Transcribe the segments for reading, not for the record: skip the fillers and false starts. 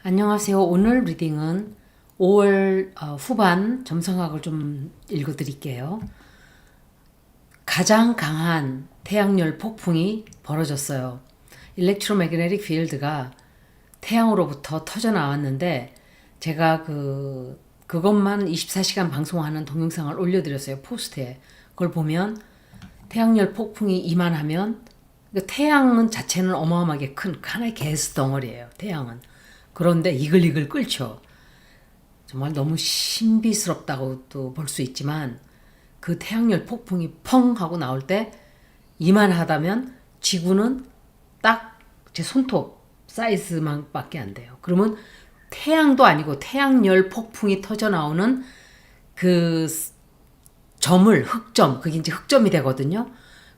안녕하세요. 오늘 리딩은 5월 후반 점성학을 좀 읽어드릴게요. 가장 강한 태양열 폭풍이 벌어졌어요. 일렉트로매그네틱 필드가 태양으로부터 터져 나왔는데 제가 그것만 24시간 방송하는 동영상을 올려드렸어요. 포스트에. 그걸 보면 태양열 폭풍이 이만하면 태양은 자체는 어마어마하게 큰 하나의 가스 덩어리예요. 태양은. 그런데 이글이글 끓죠. 정말 너무 신비스럽다고도 볼 수 있지만 그 태양열 폭풍이 펑 하고 나올 때 이만하다면 지구는 딱 제 손톱 사이즈만 밖에 안 돼요. 그러면 태양도 아니고 태양열 폭풍이 터져 나오는 그 점을 흑점, 그게 이제 흑점이 되거든요.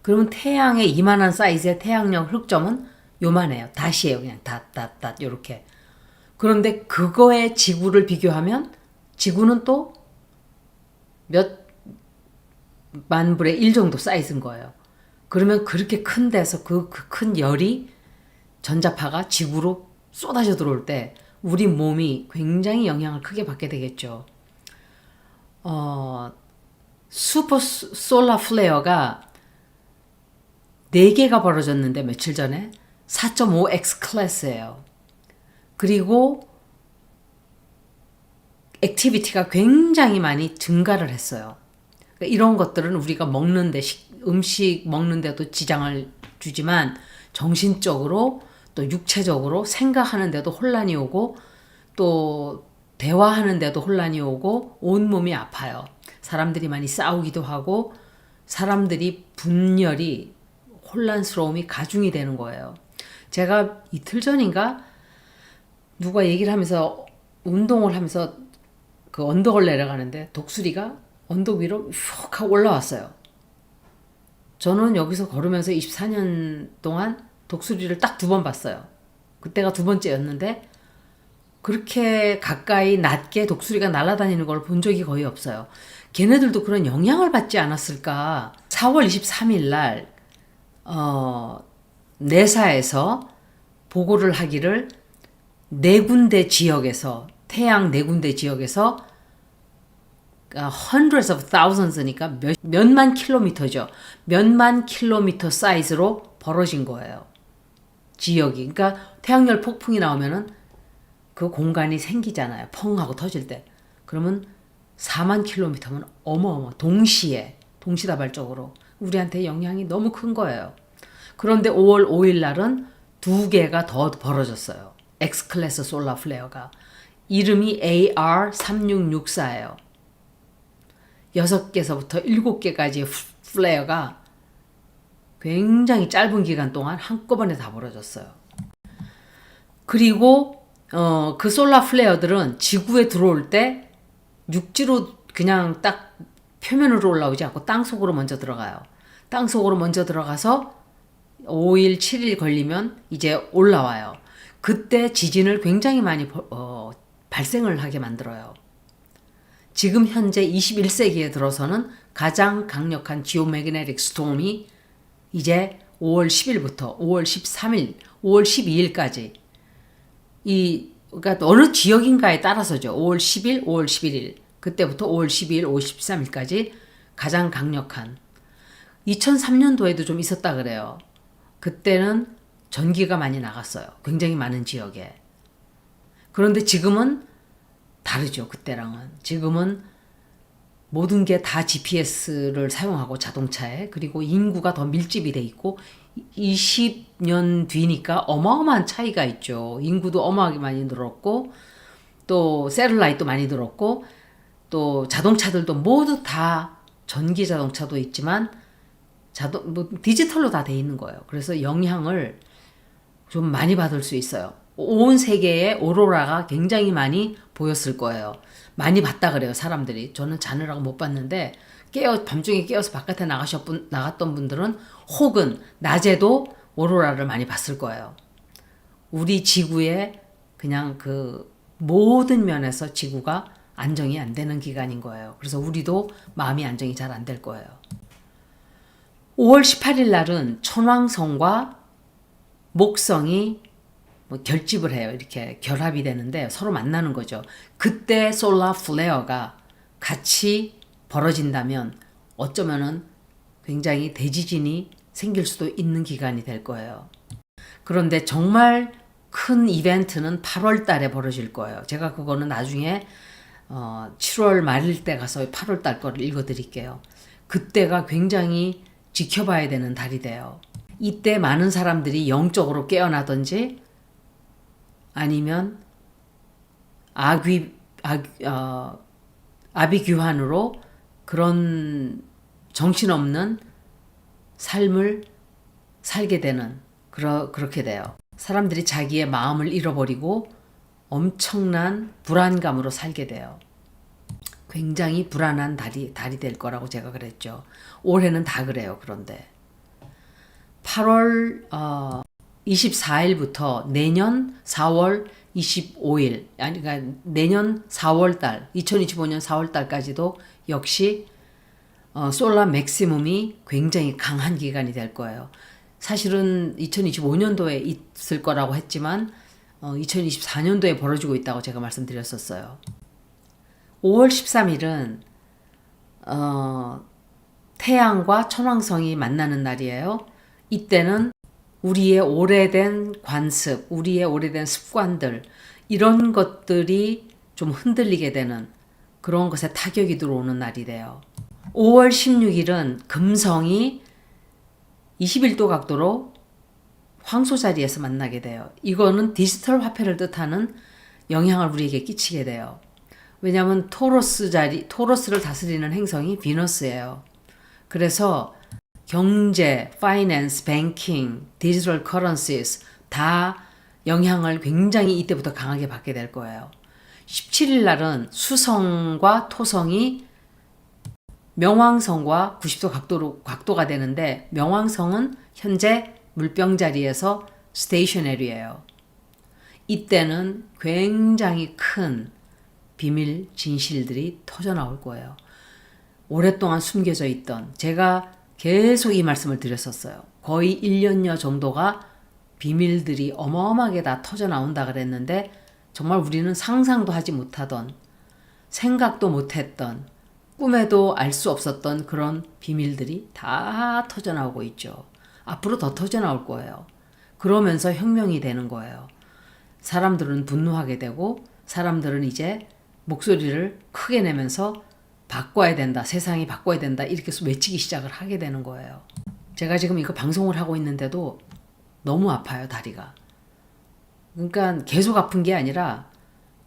그러면 태양의 이만한 사이즈의 태양열 흑점은 요만해요. 닷이에요. 그냥 닷 요렇게. 그런데 그거에 지구를 비교하면 지구는 또 몇 만분의 1 정도 사이즈인 거예요. 그러면 그렇게 큰 데서 그 큰 열이 전자파가 지구로 쏟아져 들어올 때 우리 몸이 굉장히 영향을 크게 받게 되겠죠. 슈퍼 솔라 플레어가 4개가 벌어졌는데 며칠 전에 4.5x 클래스예요. 그리고 액티비티가 굉장히 많이 증가를 했어요. 그러니까 이런 것들은 우리가 먹는데 음식 먹는데도 지장을 주지만 정신적으로 또 육체적으로 생각하는데도 혼란이 오고 또 대화하는데도 혼란이 오고 온몸이 아파요. 사람들이 많이 싸우기도 하고 사람들이 분열이 혼란스러움이 가중이 되는 거예요. 제가 이틀 전인가 누가 얘기를 하면서 운동을 하면서 그 언덕을 내려가는데 독수리가 언덕 위로 슉 하고 올라왔어요. 저는 여기서 걸으면서 24년 동안 독수리를 딱 2번 봤어요. 그때가 2번째였는데 그렇게 가까이 낮게 독수리가 날아다니는 걸 본 적이 거의 없어요. 걔네들도 그런 영향을 받지 않았을까. 4월 23일 날 내사에서 보고를 하기를 4군데 지역에서 태양 4군데 지역에서 hundreds of thousands니까 몇만 킬로미터죠. 몇만 킬로미터 사이즈로 벌어진 거예요. 지역이. 그러니까 태양열 폭풍이 나오면은 그 공간이 생기잖아요. 펑 하고 터질 때. 그러면 4만 킬로미터면 어마어마 동시다발적으로 우리한테 영향이 너무 큰 거예요. 그런데 5월 5일 날은 2개가 더 벌어졌어요. X클래스 솔라 플레어가. 이름이 AR3664예요. 6개서부터 7개까지의 플레어가 굉장히 짧은 기간 동안 한꺼번에 다 벌어졌어요. 그리고 그 솔라 플레어들은 지구에 들어올 때 육지로 그냥 딱 표면으로 올라오지 않고 땅속으로 먼저 들어가요. 땅속으로 먼저 들어가서 5일, 7일 걸리면 이제 올라와요. 그때 지진을 굉장히 많이 발생을 하게 만들어요. 지금 현재 21세기에 들어서는 가장 강력한 지오매그네틱 스톰이 이제 5월 10일부터 5월 13일, 5월 12일까지 그러니까 어느 지역인가에 따라서죠. 5월 10일, 5월 11일 그때부터 5월 12일, 5월 13일까지 가장 강력한 2003년도에도 좀 있었다 그래요. 그때는 전기가 많이 나갔어요. 굉장히 많은 지역에. 그런데 지금은 다르죠. 그때랑은. 지금은 모든 게 다 GPS를 사용하고 자동차에 그리고 인구가 더 밀집이 돼 있고 20년 뒤니까 어마어마한 차이가 있죠. 인구도 어마하게 많이 늘었고 또 셀룰라이트도 많이 늘었고 또 자동차들도 모두 다 전기 자동차도 있지만 디지털로 다 돼 있는 거예요. 그래서 영향을 좀 많이 받을 수 있어요. 온 세계에 오로라가 굉장히 많이 보였을 거예요. 많이 봤다 그래요, 사람들이. 저는 자느라고 못 봤는데 밤중에 깨어서 바깥에 나갔던 분들은 혹은 낮에도 오로라를 많이 봤을 거예요. 우리 지구의 그냥 그 모든 면에서 지구가 안정이 안 되는 기간인 거예요. 그래서 우리도 마음이 안정이 잘 안 될 거예요. 5월 18일 날은 천왕성과 목성이 뭐 결집을 해요. 이렇게 결합이 되는데 서로 만나는 거죠. 그때 솔라 플레어가 같이 벌어진다면 어쩌면은 굉장히 대지진이 생길 수도 있는 기간이 될 거예요. 그런데 정말 큰 이벤트는 8월 달에 벌어질 거예요. 제가 그거는 나중에 7월 말일 때 가서 8월 달 거를 읽어드릴게요. 그때가 굉장히 지켜봐야 되는 달이 돼요. 이때 많은 사람들이 영적으로 깨어나든지 아니면 아비규환으로 그런 정신없는 삶을 살게 되는 그렇게 돼요. 사람들이 자기의 마음을 잃어버리고 엄청난 불안감으로 살게 돼요. 굉장히 불안한 달이 될 거라고 제가 그랬죠. 올해는 다 그래요. 그런데 8월 24일부터 내년 4월 25일, 아니 그러니까 내년 4월 달, 2025년 4월 달까지도 역시 솔라 맥시멈이 굉장히 강한 기간이 될 거예요. 사실은 2025년도에 있을 거라고 했지만 2024년도에 벌어지고 있다고 제가 말씀드렸었어요. 5월 13일은 태양과 천왕성이 만나는 날이에요. 이때는 우리의 오래된 관습, 우리의 오래된 습관들 이런 것들이 좀 흔들리게 되는 그런 것에 타격이 들어오는 날이래요. 5월 16일은 금성이 21도 각도로 황소 자리에서 만나게 돼요. 이거는 디지털 화폐를 뜻하는 영향을 우리에게 끼치게 돼요. 왜냐하면 토러스를 다스리는 행성이 비너스예요. 그래서 경제, 파이낸스, 뱅킹, 디지털 커런시스 다 영향을 굉장히 이때부터 강하게 받게 될 거예요. 17일 날은 수성과 토성이 명왕성과 90도 각도가 되는데 명왕성은 현재 물병 자리에서 스테이셔너리예요. 이때는 굉장히 큰 비밀 진실들이 터져 나올 거예요. 오랫동안 숨겨져 있던, 제가 계속 이 말씀을 드렸었어요. 거의 1년여 정도가 비밀들이 어마어마하게 다 터져 나온다 그랬는데 정말 우리는 상상도 하지 못하던, 생각도 못했던, 꿈에도 알 수 없었던 그런 비밀들이 다 터져 나오고 있죠. 앞으로 더 터져 나올 거예요. 그러면서 혁명이 되는 거예요. 사람들은 분노하게 되고 사람들은 이제 목소리를 크게 내면서 바꿔야 된다, 세상이 바꿔야 된다 이렇게 외치기 시작을 하게 되는 거예요. 제가 지금 이거 방송을 하고 있는데도 너무 아파요, 다리가. 그러니까 계속 아픈 게 아니라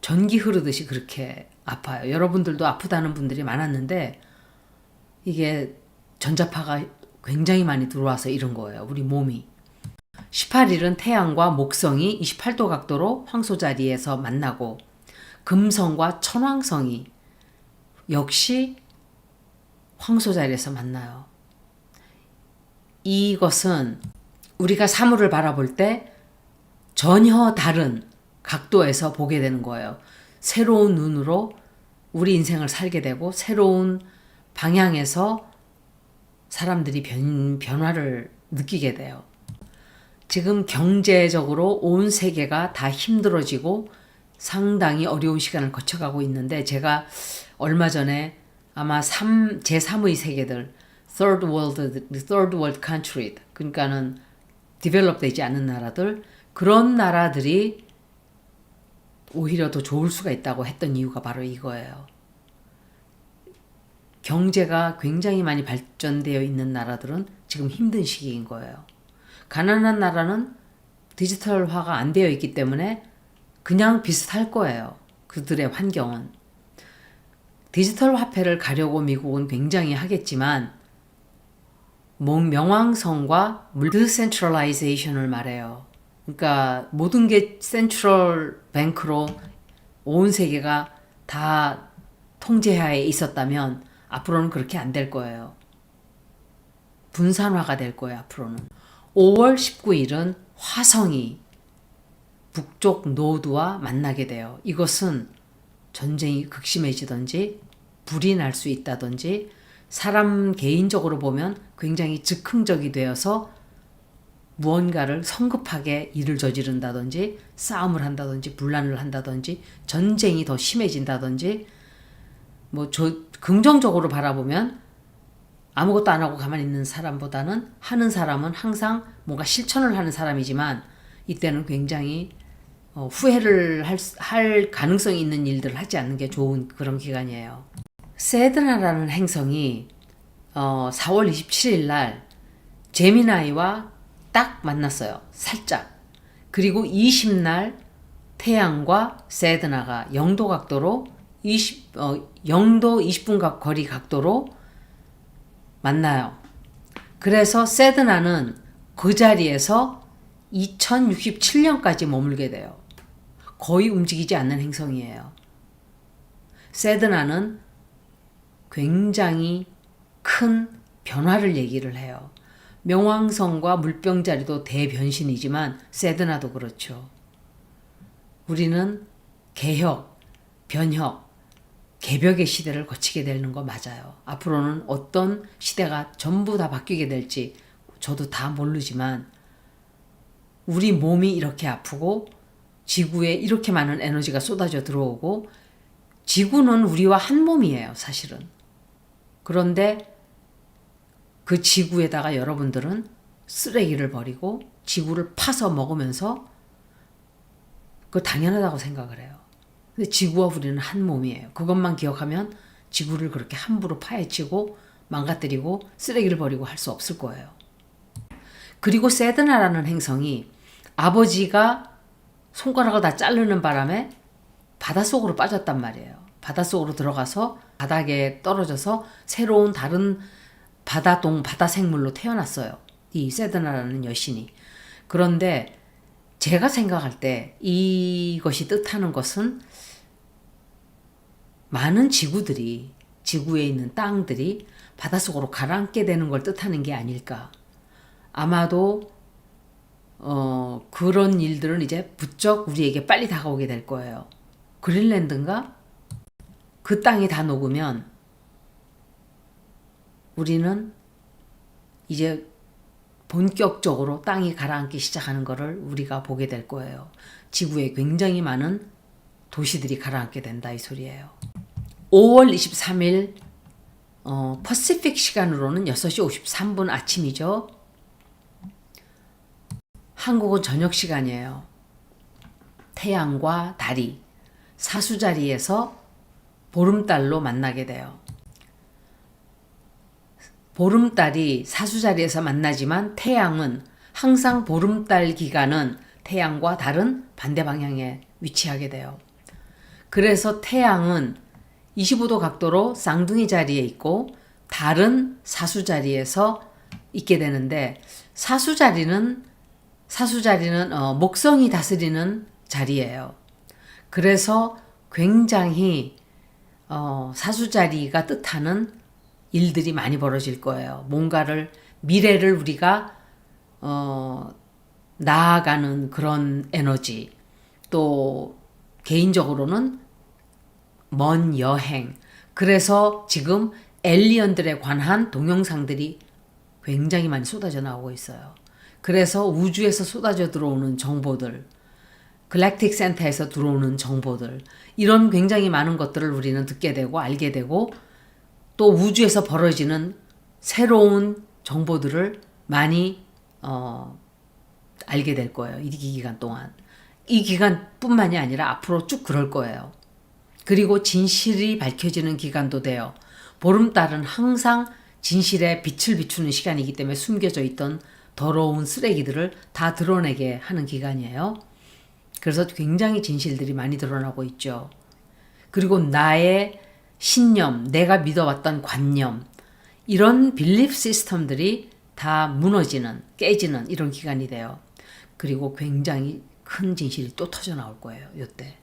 전기 흐르듯이 그렇게 아파요. 여러분들도 아프다는 분들이 많았는데 이게 전자파가 굉장히 많이 들어와서 이런 거예요. 우리 몸이. 18일은 태양과 목성이 28도 각도로 황소 자리에서 만나고 금성과 천왕성이 역시 황소 자리에서 만나요. 이것은 우리가 사물을 바라볼 때 전혀 다른 각도에서 보게 되는 거예요. 새로운 눈으로 우리 인생을 살게 되고 새로운 방향에서 사람들이 변화를 느끼게 돼요. 지금 경제적으로 온 세계가 다 힘들어지고 상당히 어려운 시간을 거쳐가고 있는데 제가 얼마 전에 아마 제3의 세계들 third world country 그러니까는 디벨롭 되지 않은 나라들 그런 나라들이 오히려 더 좋을 수가 있다고 했던 이유가 바로 이거예요. 경제가 굉장히 많이 발전되어 있는 나라들은 지금 힘든 시기인 거예요. 가난한 나라는 디지털화가 안 되어 있기 때문에 그냥 비슷할 거예요. 그들의 환경은. 디지털 화폐를 가려고 미국은 굉장히 하겠지만 명왕성과 디센트럴라이제이션을 말해요. 그러니까 모든 게 센트럴 뱅크로 온 세계가 다 통제하에 있었다면 앞으로는 그렇게 안 될 거예요. 분산화가 될 거예요. 앞으로는. 5월 19일은 화성이 북쪽 노드와 만나게 돼요. 이것은 전쟁이 극심해지든지 불이 날 수 있다든지 사람 개인적으로 보면 굉장히 즉흥적이 되어서 무언가를 성급하게 일을 저지른다든지 싸움을 한다든지 분란을 한다든지 전쟁이 더 심해진다든지 긍정적으로 바라보면 아무것도 안 하고 가만히 있는 사람보다는 하는 사람은 항상 뭔가 실천을 하는 사람이지만 이때는 굉장히 후회를 할 가능성이 있는 일들을 하지 않는 게 좋은 그런 기간이에요. 세드나라는 행성이 4월 27일 날 제미나이와 딱 만났어요. 살짝. 그리고 20날 태양과 세드나가 0도 각도로 0도 20분 거리 각도로 만나요. 그래서 세드나는 그 자리에서 2067년까지 머물게 돼요. 거의 움직이지 않는 행성이에요. 세드나는 굉장히 큰 변화를 얘기를 해요. 명왕성과 물병자리도 대변신이지만 세드나도 그렇죠. 우리는 개혁, 변혁, 개벽의 시대를 거치게 되는 거 맞아요. 앞으로는 어떤 시대가 전부 다 바뀌게 될지 저도 다 모르지만 우리 몸이 이렇게 아프고 지구에 이렇게 많은 에너지가 쏟아져 들어오고 지구는 우리와 한 몸이에요, 사실은. 그런데 그 지구에다가 여러분들은 쓰레기를 버리고 지구를 파서 먹으면서 그거 당연하다고 생각을 해요. 근데 지구와 우리는 한 몸이에요. 그것만 기억하면 지구를 그렇게 함부로 파헤치고 망가뜨리고 쓰레기를 버리고 할 수 없을 거예요. 그리고 세드나라는 행성이 아버지가 손가락을 다 자르는 바람에 바닷속으로 빠졌단 말이에요. 바닷속으로 들어가서 바닥에 떨어져서 새로운 다른 바다 생물로 태어났어요. 이 세드나라는 여신이. 그런데 제가 생각할 때 이것이 뜻하는 것은 많은 지구들이, 지구에 있는 땅들이 바닷속으로 가라앉게 되는 걸 뜻하는 게 아닐까. 아마도 그런 일들은 이제 부쩍 우리에게 빨리 다가오게 될 거예요. 그린란드인가? 그 땅이 다 녹으면 우리는 이제 본격적으로 땅이 가라앉기 시작하는 것을 우리가 보게 될 거예요. 지구에 굉장히 많은 도시들이 가라앉게 된다 이 소리예요. 5월 23일 퍼시픽 시간으로는 6시 53분 아침이죠. 한국은 저녁 시간이에요. 태양과 달이 사수자리에서 보름달로 만나게 돼요. 보름달이 사수자리에서 만나지만 태양은 항상 보름달 기간은 태양과 달은 반대 방향에 위치하게 돼요. 그래서 태양은 25도 각도로 쌍둥이 자리에 있고 달은 사수자리에서 있게 되는데 사수자리는 목성이 다스리는 자리예요. 그래서 굉장히 사수자리가 뜻하는 일들이 많이 벌어질 거예요. 미래를 우리가 나아가는 그런 에너지, 또 개인적으로는 먼 여행. 그래서 지금 엘리언들에 관한 동영상들이 굉장히 많이 쏟아져 나오고 있어요. 그래서 우주에서 쏟아져 들어오는 정보들, 갈랙틱 센터에서 들어오는 정보들, 이런 굉장히 많은 것들을 우리는 듣게 되고 알게 되고 또 우주에서 벌어지는 새로운 정보들을 많이 알게 될 거예요. 이 기간 동안. 이 기간뿐만이 아니라 앞으로 쭉 그럴 거예요. 그리고 진실이 밝혀지는 기간도 돼요. 보름달은 항상 진실에 빛을 비추는 시간이기 때문에 숨겨져 있던 더러운 쓰레기들을 다 드러내게 하는 기간이에요. 그래서 굉장히 진실들이 많이 드러나고 있죠. 그리고 나의 신념, 내가 믿어왔던 관념, 이런 빌리프 시스템들이 다 무너지는, 깨지는 이런 기간이 돼요. 그리고 굉장히 큰 진실이 또 터져 나올 거예요. 이때.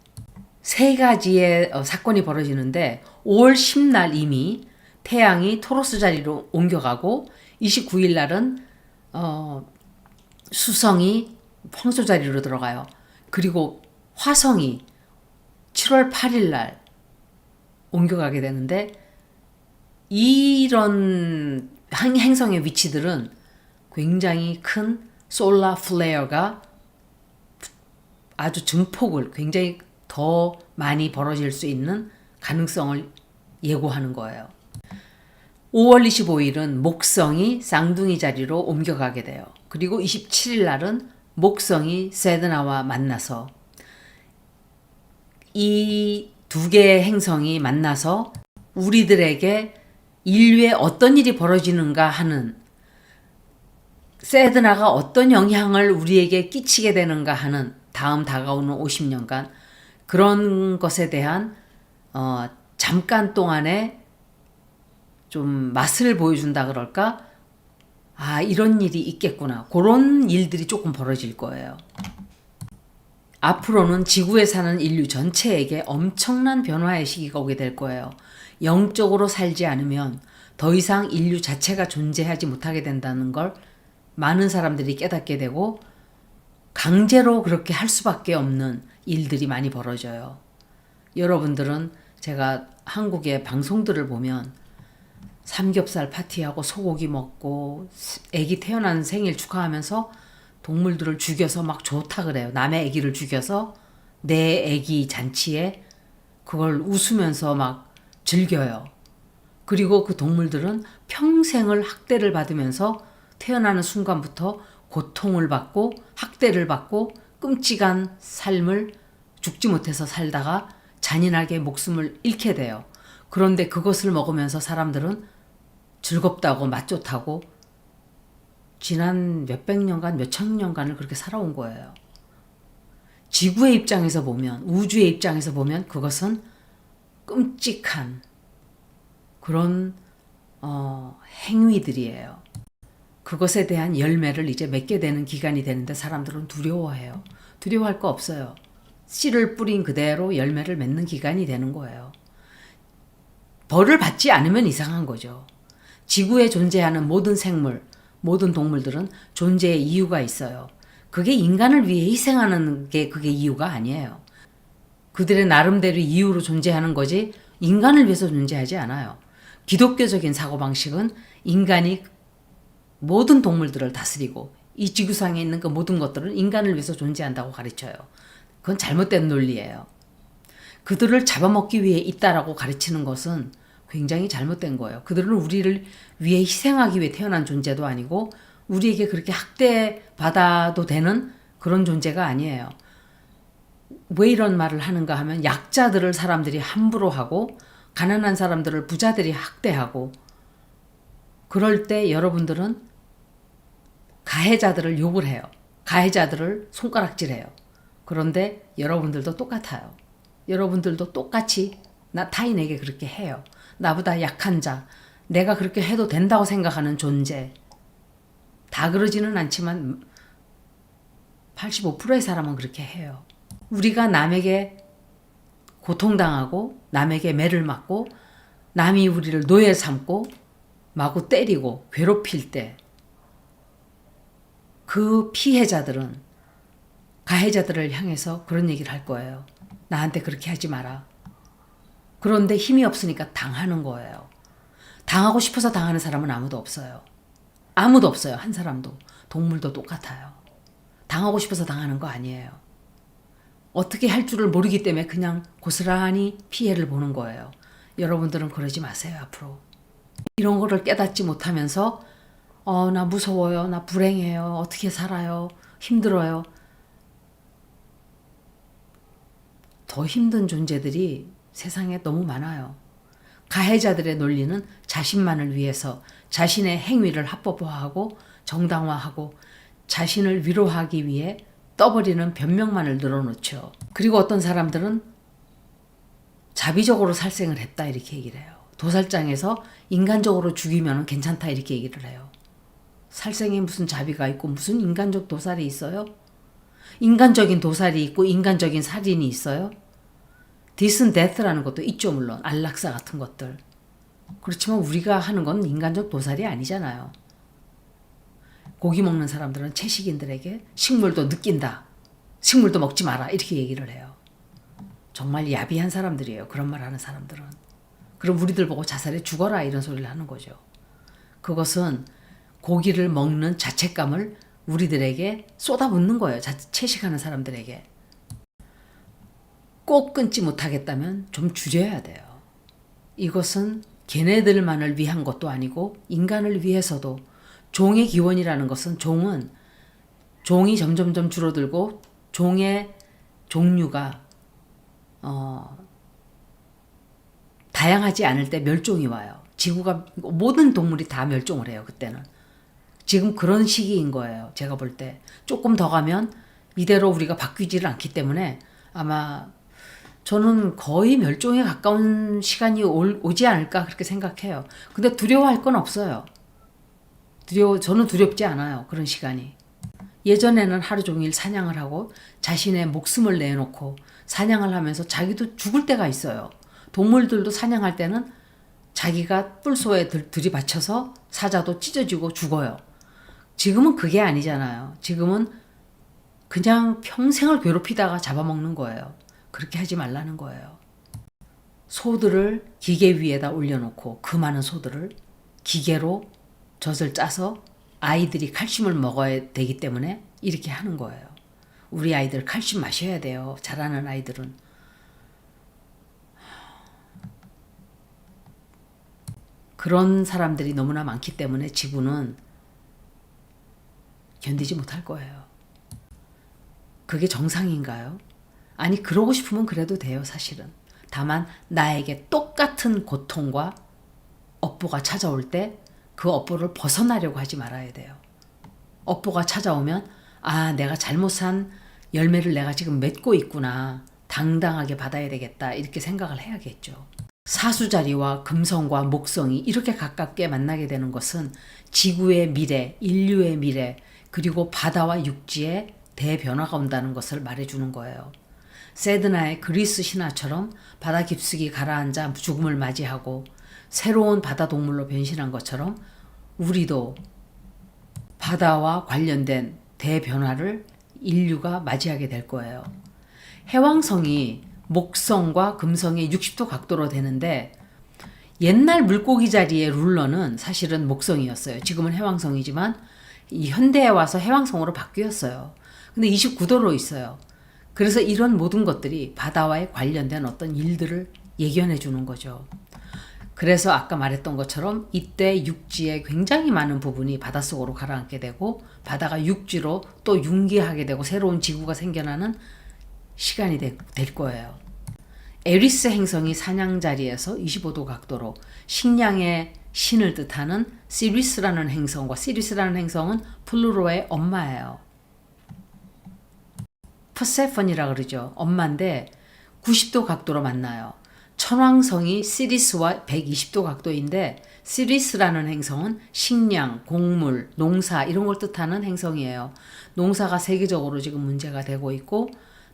세 가지의 사건이 벌어지는데 5월 10날 이미 태양이 토로스 자리로 옮겨가고 29일 날은 수성이 황소 자리로 들어가요. 그리고 화성이 7월 8일 날 옮겨가게 되는데 이런 행성의 위치들은 굉장히 큰 솔라 플레어가 아주 증폭을 굉장히 더 많이 벌어질 수 있는 가능성을 예고하는 거예요. 5월 25일은 목성이 쌍둥이 자리로 옮겨가게 돼요. 그리고 27일 날은 목성이 세드나와 만나서 이 두 개의 행성이 만나서 우리들에게 인류에 어떤 일이 벌어지는가 하는, 세드나가 어떤 영향을 우리에게 끼치게 되는가 하는 다음 다가오는 50년간 그런 것에 대한 잠깐 동안의 좀 맛을 보여준다 그럴까? 아, 이런 일이 있겠구나. 그런 일들이 조금 벌어질 거예요. 앞으로는 지구에 사는 인류 전체에게 엄청난 변화의 시기가 오게 될 거예요. 영적으로 살지 않으면 더 이상 인류 자체가 존재하지 못하게 된다는 걸 많은 사람들이 깨닫게 되고 강제로 그렇게 할 수밖에 없는 일들이 많이 벌어져요. 여러분들은 제가 한국의 방송들을 보면 삼겹살 파티하고 소고기 먹고 애기 태어난 생일 축하하면서 동물들을 죽여서 막 좋다 그래요. 남의 애기를 죽여서 내 애기 잔치에 그걸 웃으면서 막 즐겨요. 그리고 그 동물들은 평생을 학대를 받으면서 태어나는 순간부터 고통을 받고 학대를 받고 끔찍한 삶을 죽지 못해서 살다가 잔인하게 목숨을 잃게 돼요. 그런데 그것을 먹으면서 사람들은 즐겁다고 맛 좋다고 지난 몇백 년간 몇천 년간을 그렇게 살아온 거예요. 지구의 입장에서 보면, 우주의 입장에서 보면 그것은 끔찍한 그런 행위들이에요. 그것에 대한 열매를 이제 맺게 되는 기간이 되는데 사람들은 두려워해요. 두려워할 거 없어요. 씨를 뿌린 그대로 열매를 맺는 기간이 되는 거예요. 벌을 받지 않으면 이상한 거죠. 지구에 존재하는 모든 생물, 모든 동물들은 존재의 이유가 있어요. 그게 인간을 위해 희생하는 게 그게 이유가 아니에요. 그들의 나름대로 이유로 존재하는 거지 인간을 위해서 존재하지 않아요. 기독교적인 사고방식은 인간이 모든 동물들을 다스리고 이 지구상에 있는 그 모든 것들은 인간을 위해서 존재한다고 가르쳐요. 그건 잘못된 논리예요. 그들을 잡아먹기 위해 있다라고 가르치는 것은 굉장히 잘못된 거예요. 그들은 우리를 위해 희생하기 위해 태어난 존재도 아니고 우리에게 그렇게 학대받아도 되는 그런 존재가 아니에요. 왜 이런 말을 하는가 하면 약자들을 사람들이 함부로 하고 가난한 사람들을 부자들이 학대하고 그럴 때 여러분들은 가해자들을 욕을 해요. 가해자들을 손가락질해요. 그런데 여러분들도 똑같아요. 여러분들도 똑같이 타인에게 그렇게 해요. 나보다 약한 자, 내가 그렇게 해도 된다고 생각하는 존재. 다 그러지는 않지만 85%의 사람은 그렇게 해요. 우리가 남에게 고통당하고 남에게 매를 맞고 남이 우리를 노예 삼고 마구 때리고 괴롭힐 때 그 피해자들은 가해자들을 향해서 그런 얘기를 할 거예요. 나한테 그렇게 하지 마라. 그런데 힘이 없으니까 당하는 거예요. 당하고 싶어서 당하는 사람은 아무도 없어요. 아무도 없어요. 한 사람도. 동물도 똑같아요. 당하고 싶어서 당하는 거 아니에요. 어떻게 할 줄을 모르기 때문에 그냥 고스란히 피해를 보는 거예요. 여러분들은 그러지 마세요. 앞으로. 이런 거를 깨닫지 못하면서 나 무서워요. 나 불행해요. 어떻게 살아요. 힘들어요. 더 힘든 존재들이 세상에 너무 많아요. 가해자들의 논리는 자신만을 위해서 자신의 행위를 합법화하고 정당화하고 자신을 위로하기 위해 떠버리는 변명만을 늘어놓죠. 그리고 어떤 사람들은 자비적으로 살생을 했다 이렇게 얘기를 해요. 도살장에서 인간적으로 죽이면 괜찮다 이렇게 얘기를 해요. 살생에 무슨 자비가 있고 무슨 인간적 도살이 있어요? 인간적인 도살이 있고 인간적인 살인이 있어요? 디슨 데스라는 것도 있죠. 물론 안락사 같은 것들. 그렇지만 우리가 하는 건 인간적 도살이 아니잖아요. 고기 먹는 사람들은 채식인들에게 식물도 느낀다. 식물도 먹지 마라. 이렇게 얘기를 해요. 정말 야비한 사람들이에요. 그런 말 하는 사람들은. 그럼 우리들 보고 자살해 죽어라 이런 소리를 하는 거죠. 그것은 고기를 먹는 자책감을 우리들에게 쏟아붓는 거예요. 채식하는 사람들에게. 꼭 끊지 못하겠다면 좀 줄여야 돼요. 이것은 걔네들만을 위한 것도 아니고 인간을 위해서도 종의 기원이라는 것은 종이 점점점 줄어들고 종의 종류가 다양하지 않을 때 멸종이 와요. 지구가 모든 동물이 다 멸종을 해요. 그때는. 지금 그런 시기인 거예요. 제가 볼 때. 조금 더 가면 이대로 우리가 바뀌지를 않기 때문에 아마 저는 거의 멸종에 가까운 시간이 오지 않을까 그렇게 생각해요. 근데 두려워할 건 없어요. 저는 두렵지 않아요. 그런 시간이. 예전에는 하루 종일 사냥을 하고 자신의 목숨을 내놓고 사냥을 하면서 자기도 죽을 때가 있어요. 동물들도 사냥할 때는 자기가 뿔소에 들이받쳐서 사자도 찢어지고 죽어요. 지금은 그게 아니잖아요. 지금은 그냥 평생을 괴롭히다가 잡아먹는 거예요. 그렇게 하지 말라는 거예요. 소들을 기계 위에다 올려놓고 그 많은 소들을 기계로 젖을 짜서 아이들이 칼슘을 먹어야 되기 때문에 이렇게 하는 거예요. 우리 아이들 칼슘 마셔야 돼요. 자라는 아이들은. 그런 사람들이 너무나 많기 때문에 지구는 견디지 못할 거예요. 그게 정상인가요? 아니, 그러고 싶으면 그래도 돼요, 사실은. 다만 나에게 똑같은 고통과 업보가 찾아올 때 그 업보를 벗어나려고 하지 말아야 돼요. 업보가 찾아오면 내가 잘못 산 열매를 내가 지금 맺고 있구나. 당당하게 받아야 되겠다. 이렇게 생각을 해야겠죠. 사수자리와 금성과 목성이 이렇게 가깝게 만나게 되는 것은 지구의 미래, 인류의 미래, 그리고 바다와 육지에 대변화가 온다는 것을 말해주는 거예요. 세드나의 그리스 신화처럼 바다 깊숙이 가라앉아 죽음을 맞이하고 새로운 바다 동물로 변신한 것처럼 우리도 바다와 관련된 대변화를 인류가 맞이하게 될 거예요. 해왕성이 목성과 금성의 60도 각도로 되는데 옛날 물고기 자리의 룰러는 사실은 목성이었어요. 지금은 해왕성이지만 이 현대에 와서 해왕성으로 바뀌었어요. 근데 29도로 있어요. 그래서 이런 모든 것들이 바다와의 관련된 어떤 일들을 예견해 주는 거죠. 그래서 아까 말했던 것처럼 이때 육지에 굉장히 많은 부분이 바닷속으로 가라앉게 되고 바다가 육지로 또 융기하게 되고 새로운 지구가 생겨나는 시간이 될 거예요. 에리스 행성이 사냥자리에서 25도 각도로 식량의 신을 뜻하는 시리스라는 행성과 시리스라는 행성은 플루토의 엄마예요. 퍼세폰이라 그러죠. 엄마인데 90도 각도로 만나요. 천왕성이 시리스와 120도 각도인데 시리스라는 행성은 식량, 곡물, 농사 이런 걸 뜻하는 행성이에요. 농사가 세계적으로 지금 문제가 되고 있고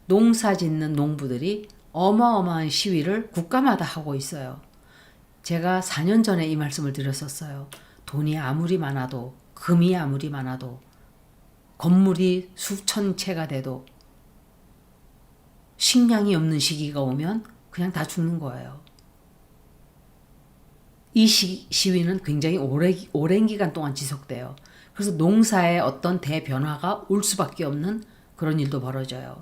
농사 짓는 농부들이 어마어마한 시위를 국가마다 하고 있어요. 제가 4년 전에 이 말씀을 드렸었어요. 돈이 아무리 많아도 금이 아무리 많아도 건물이 수천 채가 돼도 식량이 없는 시기가 오면 그냥 다 죽는 거예요. 이 시위는 굉장히 오랜 기간 동안 지속돼요. 그래서 농사에 어떤 대변화가 올 수밖에 없는 그런 일도 벌어져요.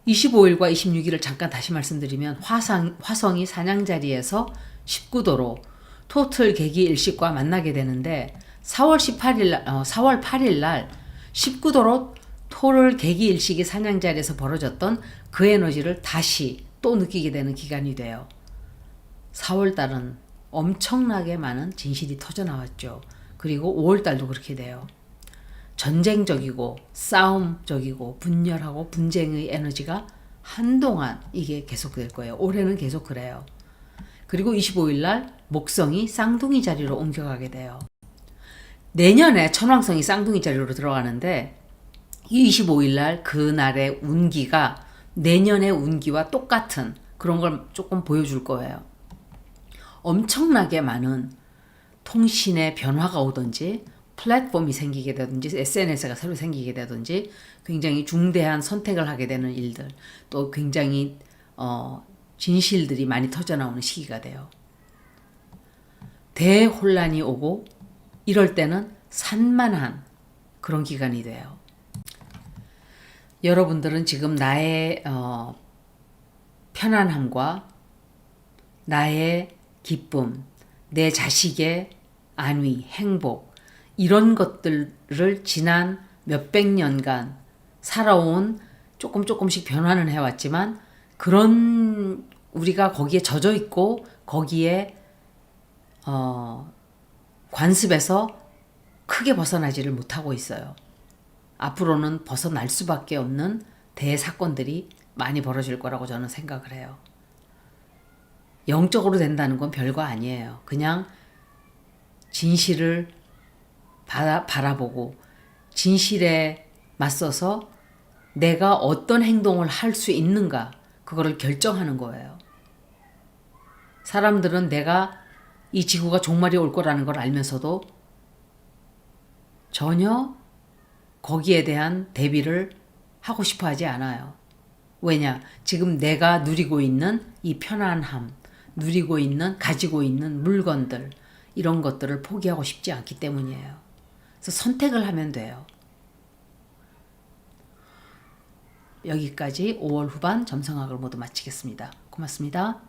25일과 26일을 잠깐 다시 말씀드리면 화성이 사냥자리에서 19도로 토틀 계기 일식과 만나게 되는데 4월 8일 날 19도로 토를 계기 일식이 사냥자리에서 벌어졌던 그 에너지를 다시 또 느끼게 되는 기간이 돼요. 4월달은 엄청나게 많은 진실이 터져나왔죠. 그리고 5월달도 그렇게 돼요. 전쟁적이고 싸움적이고 분열하고 분쟁의 에너지가 한동안 이게 계속될 거예요. 올해는 계속 그래요. 그리고 25일날 목성이 쌍둥이 자리로 옮겨가게 돼요. 내년에 천왕성이 쌍둥이 자리로 들어가는데 이 25일날 그날의 운기가 내년의 운기와 똑같은 그런 걸 조금 보여줄 거예요. 엄청나게 많은 통신의 변화가 오든지 플랫폼이 생기게 되든지 SNS가 새로 생기게 되든지 굉장히 중대한 선택을 하게 되는 일들 또 굉장히 진실들이 많이 터져나오는 시기가 돼요. 대혼란이 오고 이럴 때는 산만한 그런 기간이 돼요. 여러분들은 지금 나의 편안함과 나의 기쁨, 내 자식의 안위, 행복 이런 것들을 지난 몇백 년간 살아온 조금씩 변화는 해왔지만 그런 우리가 거기에 젖어 있고 거기에 관습에서 크게 벗어나지를 못하고 있어요. 앞으로는 벗어날 수밖에 없는 대사건들이 많이 벌어질 거라고 저는 생각을 해요. 영적으로 된다는 건 별거 아니에요. 그냥 진실을 바라보고 진실에 맞서서 내가 어떤 행동을 할 수 있는가 그거를 결정하는 거예요. 사람들은 내가 이 지구가 종말이 올 거라는 걸 알면서도 전혀 거기에 대한 대비를 하고 싶어 하지 않아요. 왜냐? 지금 내가 누리고 있는 이 편안함, 가지고 있는 물건들, 이런 것들을 포기하고 싶지 않기 때문이에요. 그래서 선택을 하면 돼요. 여기까지 5월 후반 점성학을 모두 마치겠습니다. 고맙습니다.